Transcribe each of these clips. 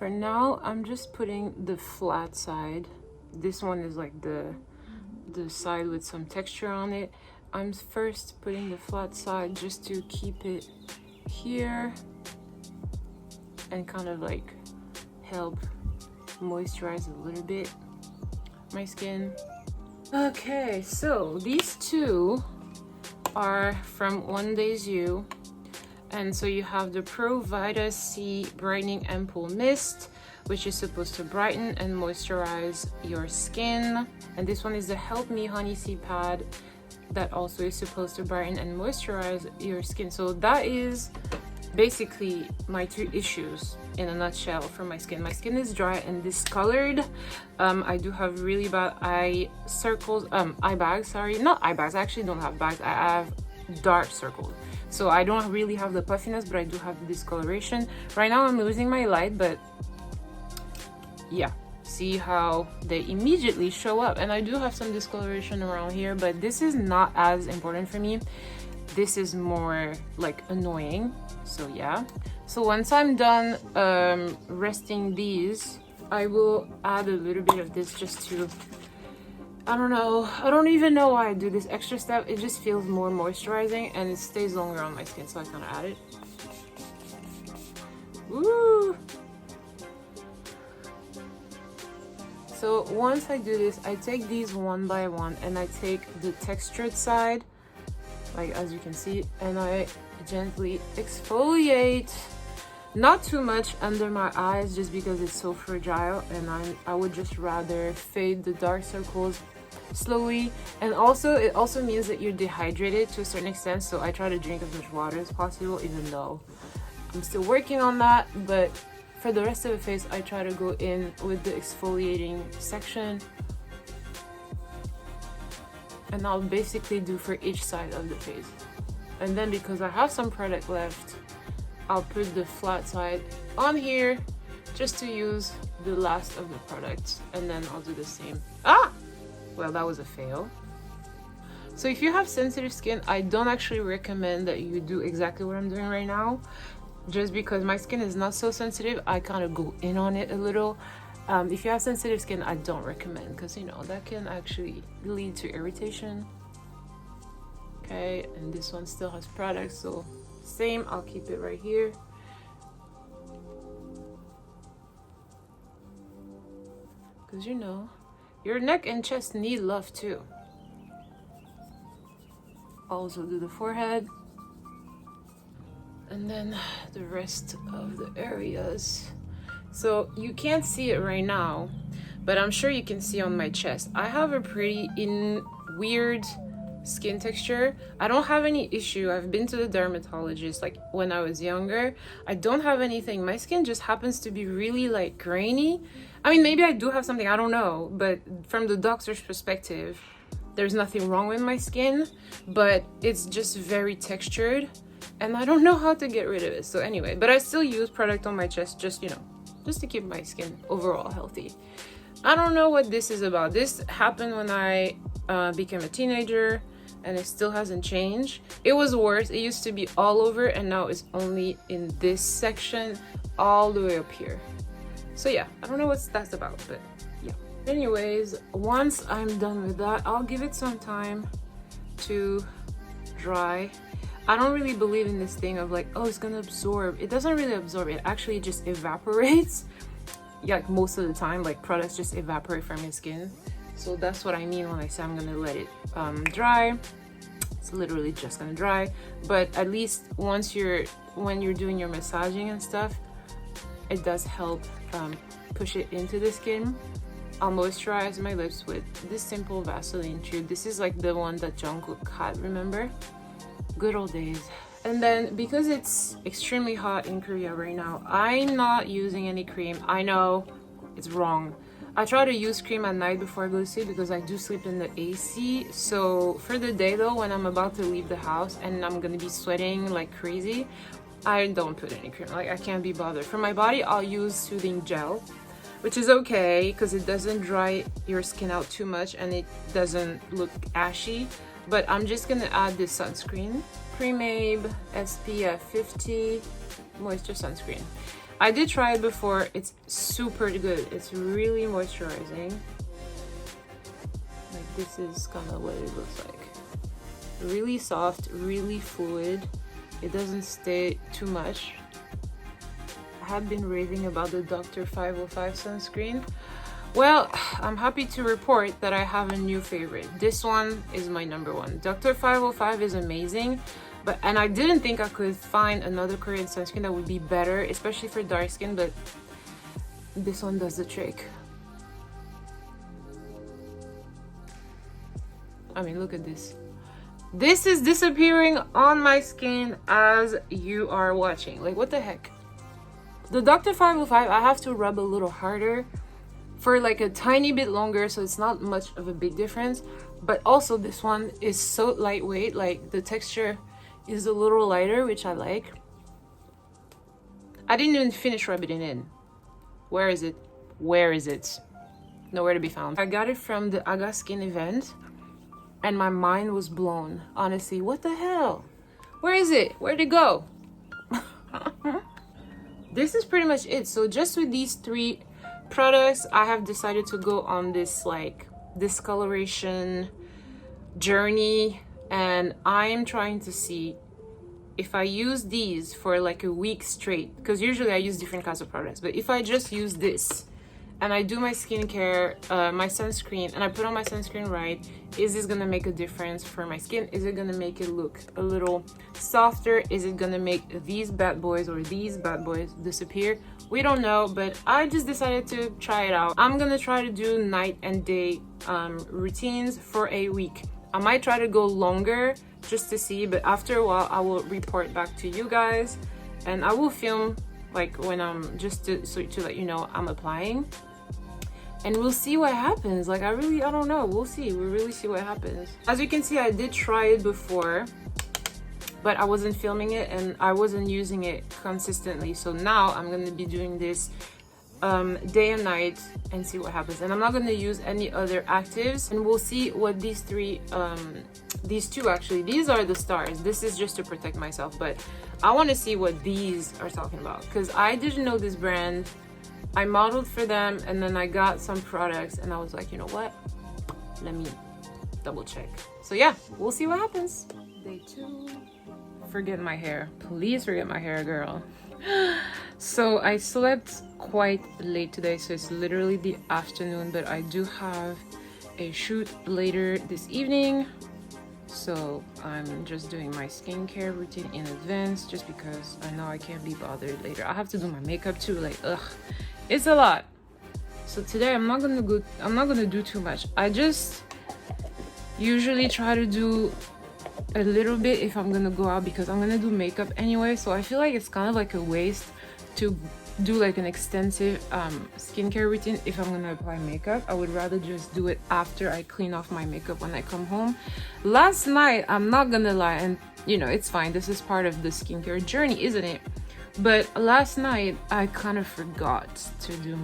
For now, I'm just putting the flat side. This one is like the side with some texture on it. I'm first putting the flat side just to keep it here and kind of like help moisturize a little bit my skin. Okay, so these two are from One Days You. And so you have the Pro-Vita C Brightening Ampoule Mist, which is supposed to brighten and moisturize your skin. And this one is the Help Me Honey Seed Pad that also is supposed to brighten and moisturize your skin. So that is basically my two issues in a nutshell for my skin. My skin is dry and discolored. I do have really bad eye bags, sorry. Not eye bags, I actually don't have bags. I have dark circles. So I don't really have the puffiness, but I do have the discoloration. Right now I'm losing my light, but yeah, see how they immediately show up. And I do have some discoloration around here, but this is not as important for me. This is more like annoying. So yeah. So once I'm done resting these, I will add a little bit of this just to, I don't know, I don't even know why I do this extra step. It just feels more moisturizing and it stays longer on my skin, so I kind of add it. Woo! So once I do this, I take these one by one and I take the textured side, like as you can see, and I gently exfoliate. Not too much under my eyes just because it's so fragile, and I would just rather fade the dark circles slowly. And also it also means that you're dehydrated to a certain extent, so I try to drink as much water as possible, even though I'm still working on that. But for the rest of the face, I try to go in with the exfoliating section, and I'll basically do for each side of the face. And then because I have some product left, I'll put the flat side on here just to use the last of the products, and then I'll do the same. Well, that was a fail. So if you have sensitive skin, I don't actually recommend that you do exactly what I'm doing right now, just because my skin is not so sensitive. I kind of go in on it a little. If you have sensitive skin, I don't recommend, because you know that can actually lead to irritation. Okay, and this one still has product, so same, I'll keep it right here. Because you know, your neck and chest need love too. Also do the forehead. And then the rest of the areas. So you can't see it right now, but I'm sure you can see on my chest. I have a pretty weird skin texture. I don't have any issue. I've been to the dermatologist like when I was younger. I don't have anything. My skin just happens to be really like grainy. I mean, maybe I do have something, I don't know, but from the doctor's perspective, there's nothing wrong with my skin, but it's just very textured and I don't know how to get rid of it. So anyway, but I still use product on my chest, just, you know, just to keep my skin overall healthy. I don't know what this is about. This happened when I became a teenager, and it still hasn't changed. It was worse. It used to be all over, and now it's only in this section all the way up here. So yeah, I don't know what that's about, but yeah. Anyways, once I'm done with that, I'll give it some time to dry. I don't really believe in this thing of like, oh, it's gonna absorb. It doesn't really absorb. It actually just evaporates. Yeah, like most of the time, like products just evaporate from your skin. So that's what I mean when I say I'm gonna let it dry. It's literally just gonna dry. But at least when you're doing your massaging and stuff, it does help push it into the skin. I'll moisturize my lips with this simple Vaseline tube. This is like the one that Jungkook had, remember? Good old days. And then because it's extremely hot in Korea right now, I'm not using any cream. I know it's wrong. I try to use cream at night before I go to sleep because I do sleep in the AC. So for the day though, when I'm about to leave the house and I'm gonna be sweating like crazy, I don't put any cream. Like, I can't be bothered. For my body, I'll use soothing gel, which is okay because it doesn't dry your skin out too much and it doesn't look ashy. But I'm just gonna add this sunscreen, Pre-Made SPF 50 moisture sunscreen. I did try it before. It's super good. It's really moisturizing. Like, this is kind of what it looks like. Really soft, really fluid. It doesn't stay too much. I have been raving about the Dr. 505 sunscreen. Well, I'm happy to report that I have a new favorite. This one is my number one. Dr. 505 is amazing, and I didn't think I could find another Korean sunscreen that would be better, especially for dark skin, but this one does the trick. I mean, look at this. This is disappearing on my skin as you are watching. Like, what the heck? The Dr. 505, I have to rub a little harder for like a tiny bit longer, so it's not much of a big difference. But also this one is so lightweight, like the texture is a little lighter, which I like. I didn't even finish rubbing it in. Where is it? Where is it? Nowhere to be found. I got it from the Aga Skin event and my mind was blown. Honestly, what the hell? Where is it? Where'd it go? This is pretty much it. So just with these 3 products, I have decided to go on this like discoloration journey, and I am trying to see if I use these for like a week straight, because usually I use different kinds of products, but if I just use this and I do my skincare, my sunscreen, and I put on my sunscreen right, is this gonna make a difference for my skin? Is it gonna make it look a little softer? Is it gonna make these bad boys or these bad boys disappear? We don't know, but I just decided to try it out. I'm gonna try to do night and day routines for a week. I might try to go longer just to see, but after a while I will report back to you guys, and I will film like when I'm just to let you know I'm applying, and we'll see what happens. Like, I don't know, we'll see. We'll really see what happens. As you can see, I did try it before, but I wasn't filming it and I wasn't using it consistently. So now I'm gonna be doing this day and night and see what happens. And I'm not gonna use any other actives, and we'll see what these 3 these 2 actually, these are the stars. This is just to protect myself, but I want to see what these are talking about, because I didn't know this brand. I modeled for them and then I got some products and I was like, you know what, let me double check. So yeah, we'll see what happens. Day 2. Forget my hair, please forget my hair, girl. So I slept quite late today, so it's literally the afternoon, but I do have a shoot later this evening, so I'm just doing my skincare routine in advance just because I know I can't be bothered later. I have to do my makeup too, like, ugh, it's a lot. So today I'm not gonna do too much. I just usually try to do a little bit if I'm gonna go out, because I'm gonna do makeup anyway, so I feel like it's kind of like a waste to do like an extensive skincare routine if I'm gonna apply makeup. I would rather just do it after I clean off my makeup when I come home. Last night, I'm not gonna lie, and you know, it's fine, this is part of the skincare journey, isn't it? But last night I kind of forgot to do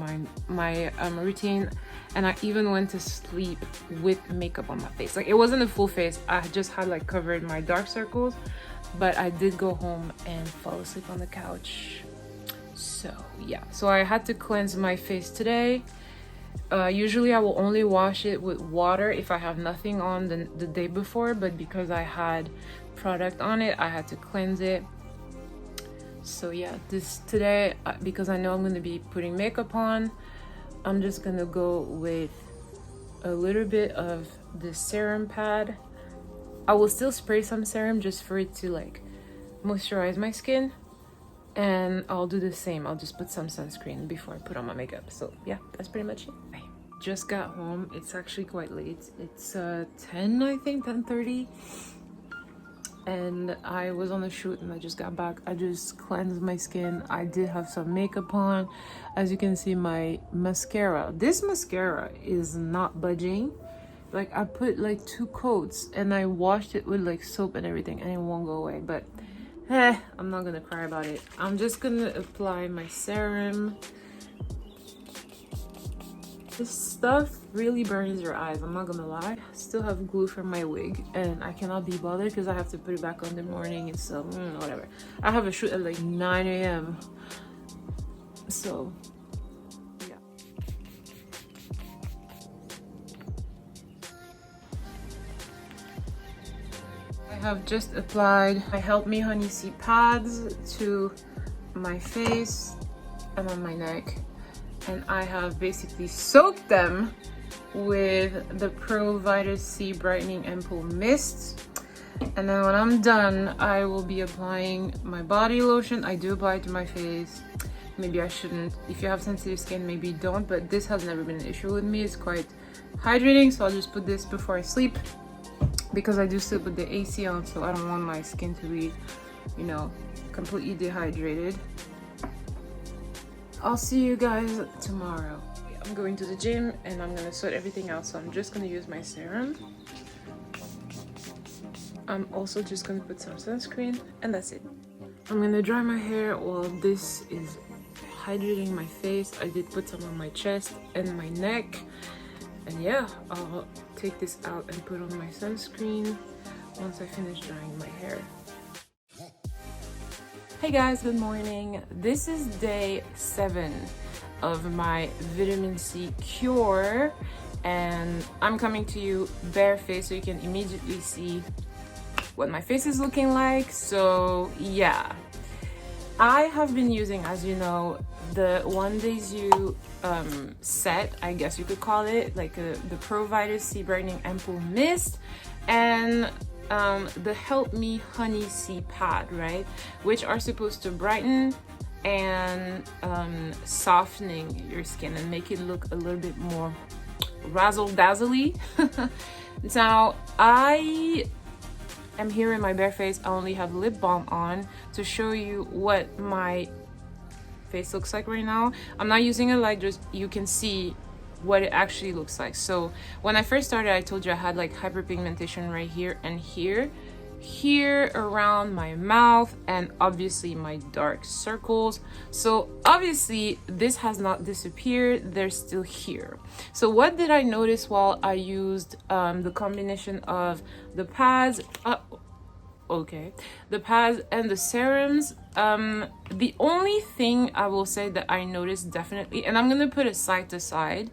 my routine, and I even went to sleep with makeup on my face. Like, it wasn't a full face, I just had like covered my dark circles, but I did go home and fall asleep on the couch. So yeah, so I had to cleanse my face today. Usually I will only wash it with water if I have nothing on the day before, but because I had product on it, I had to cleanse it. So yeah, today, because I know I'm going to be putting makeup on, I'm just going to go with a little bit of the serum pad. I will still spray some serum just for it to like moisturize my skin, and I'll do the same. I'll just put some sunscreen before I put on my makeup. So yeah, that's pretty much it. I just got home. It's actually quite late. It's 10, I think, 10:30. And I was on the shoot and I just got back. I just cleansed my skin. I did have some makeup on. As you can see, my mascara, this mascara is not budging. Like, I put like 2 coats and I washed it with like soap and everything, and it won't go away. But I'm not gonna cry about it. I'm just gonna apply my serum. This stuff really burns your eyes, I'm not gonna lie. I still have glue from my wig and I cannot be bothered because I have to put it back on in the morning, and so whatever. I have a shoot at like 9 a.m. So yeah. I have just applied my Help Me Honey C pads to my face and on my neck, and I have basically soaked them with the Pro-Vita C Brightening Ampoule Mist. And then when I'm done, I will be applying my body lotion. I do apply it to my face. Maybe I shouldn't. If you have sensitive skin, maybe don't, but this has never been an issue with me. It's quite hydrating, so I'll just put this before I sleep, because I do sleep with the AC on, so I don't want my skin to be, you know, completely dehydrated. I'll see you guys tomorrow. I'm going to the gym and I'm gonna sort everything out, so I'm just gonna use my serum. I'm also just gonna put some sunscreen, and that's it. I'm gonna dry my hair while this is hydrating my face. I did put some on my chest and my neck, and yeah, I'll take this out and put on my sunscreen once I finish drying my hair. Hey guys, good morning. This is day 7 of my vitamin C cure, and I'm coming to you barefaced so you can immediately see what my face is looking like. So yeah, I have been using, as you know, the One Days You set, I guess you could call it, like the Pro-Vita C Brightening Ampoule Mist and the Help Me Honey C pad, right, which are supposed to brighten and softening your skin and make it look a little bit more razzle-dazzly. Now I am here in my bare face. I only have lip balm on to show you what my face looks like right now. I'm not using a light, just you can see what it actually looks like. So when I first started, I told you I had like hyperpigmentation right here and here around my mouth, and obviously my dark circles. So obviously this has not disappeared, they're still here. So what did I notice while I used the combination of the pads, the pads and the serums? The only thing I will say that I noticed definitely, and I'm gonna put it side to side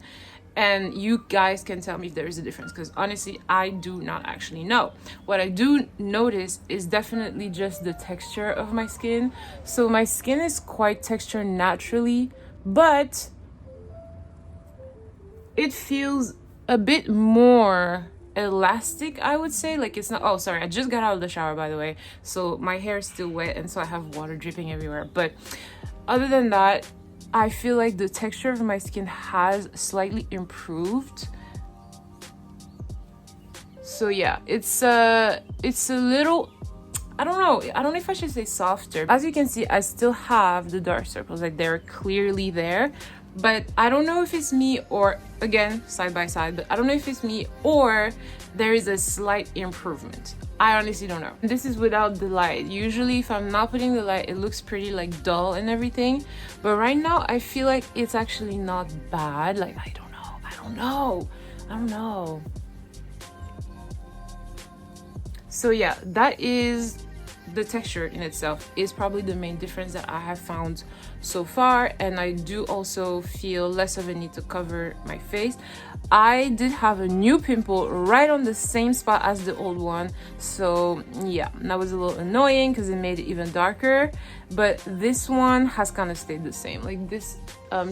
and you guys can tell me if there is a difference, because honestly I do not actually know. What I do notice is definitely just the texture of my skin. So my skin is quite textured naturally, but it feels a bit more elastic, I would say. Like it's not, oh sorry, I just got out of the shower, by the way, so my hair is still wet and so I have water dripping everywhere, but other than that, I feel like the texture of my skin has slightly improved. So yeah, it's a little, I don't know if I should say softer. As you can see, I still have the dark circles, like they're clearly there, but I don't know if it's me, or again, side by side, but I don't know if it's me or there is a slight improvement. I honestly don't know. This is without the light. Usually if I'm not putting the light, it looks pretty like dull and everything, but right now I feel like it's actually not bad. Like I don't know. So yeah, that is the texture in itself is probably the main difference that I have found so far, and I do also feel less of a need to cover my face. I did have a new pimple right on the same spot as the old one, so yeah, that was a little annoying because it made it even darker, but this one has kind of stayed the same. Like this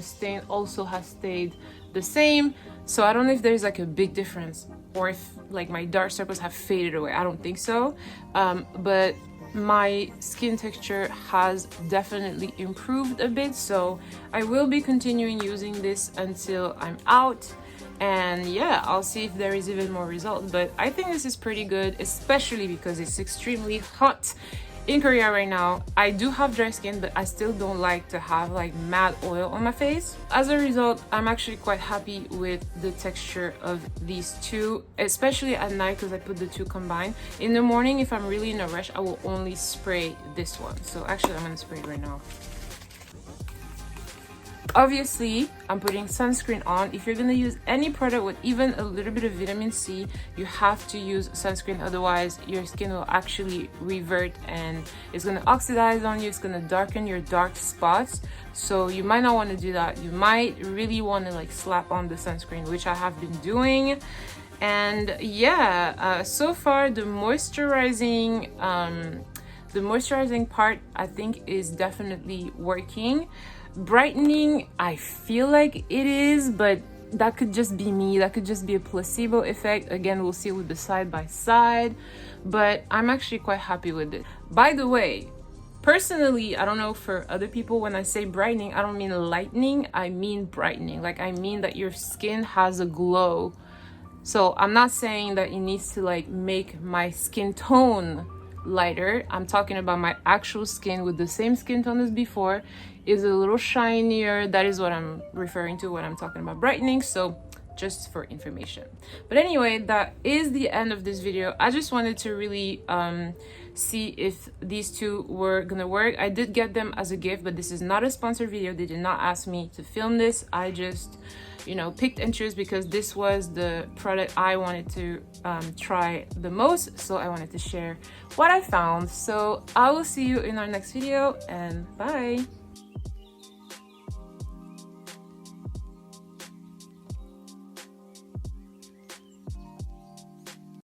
stain also has stayed the same, so I don't know if there's like a big difference or if like my dark circles have faded away. I don't think so, but my skin texture has definitely improved a bit, so I will be continuing using this until I'm out, and yeah, I'll see if there is even more result. But I think this is pretty good, especially because it's extremely hot in Korea right now. I do have dry skin, but I still don't like to have like mad oil on my face. As a result, I'm actually quite happy with the texture of these two, especially at night because I put the two combined. In the morning, if I'm really in a rush, I will only spray this one. So actually I'm gonna spray it right now. Obviously, I'm putting sunscreen on. If you're gonna use any product with even a little bit of vitamin C, you have to use sunscreen, otherwise your skin will actually revert and it's gonna oxidize on you, it's gonna darken your dark spots. So you might not want to do that. You might really want to like slap on the sunscreen, which I have been doing. And yeah, so far the moisturizing part I think is definitely working. Brightening, I feel like it is, but that could just be me, that could just be a placebo effect. Again, we'll see with the side by side, but I'm actually quite happy with it. By the way, personally, I don't know for other people, when I say brightening, I don't mean lightening, I mean brightening. Like, I mean that your skin has a glow. So I'm not saying that it needs to like make my skin tone lighter. I'm talking about my actual skin with the same skin tone as before is a little shinier. That is what I'm referring to when I'm talking about brightening. So just for information. But anyway, that is the end of this video. I just wanted to really see if these two were gonna work. I did get them as a gift, but this is not a sponsored video. They did not ask me to film this. I just, you know, picked and chose because this was the product I wanted to try the most. So I wanted to share what I found. So I will see you in our next video, and bye.